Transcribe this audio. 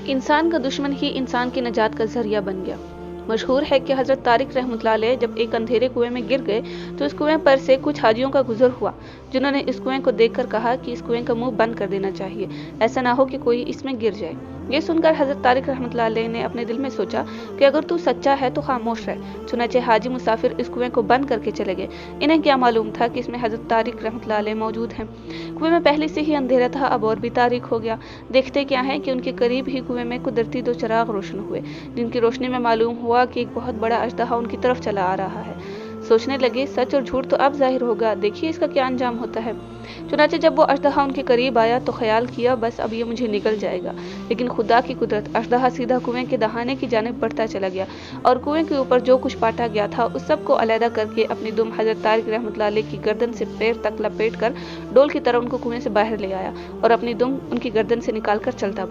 انسان کا دشمن ہی انسان کی نجات کا ذریعہ بن گیا۔ مشہور ہے کہ حضرت طارق رحمۃ اللہ علیہ جب ایک اندھیرے کنویں میں گر گئے تو اس کنویں پر سے کچھ حاجیوں کا گزر ہوا، جنہوں نے اس کنویں کو دیکھ کر کہا کہ اس کنویں کا منہ بند کر دینا چاہیے، ایسا نہ ہو کہ کوئی اس میں گر جائے۔ یہ سن کر حضرت طارق رحمۃ اللہ علیہ نے اپنے دل میں سوچا کہ اگر تو سچا ہے تو خاموش رہ۔ چنانچہ حاجی مسافر اس کنویں کو بند کر کے چلے گئے۔ انہیں کیا معلوم تھا کہ اس میں حضرت طارق رحمۃ اللہ علیہ موجود ہیں۔ کنویں میں پہلے سے ہی اندھیرا تھا، اب اور بھی تاریک ہو گیا۔ دیکھتے کیا ہیں کہ ان کے قریب ہی کنویں میں قدرتی دو چراغ روشن ہوئے، جن کی روشنی میں معلوم ہوا کہ ایک بہت بڑا اژدہا ان کی طرف چلا آ رہا ہے۔ سوچنے لگے سچ اور جھوٹ تو اب ظاہر ہوگا، دیکھیے اس کا کیا انجام ہوتا ہے۔ چنانچہ جب وہ اژدہا ان کے قریب آیا تو خیال کیا بس اب یہ مجھے نگل جائے گا، لیکن خدا کی قدرت، اژدہا سیدھا کنویں کے دہانے کی جانب بڑھتا چلا گیا اور کنویں کے اوپر جو کچھ پاٹا گیا تھا اس سب کو علیحدہ کر کے اپنی دم حضرت طارق رحمۃ اللہ علیہ کی گردن سے پیر تک لپیٹ کر ڈول کی طرح ان کو کنویں سے باہر لے آیا اور اپنی دم ان کی گردن سے نکال کر چلتا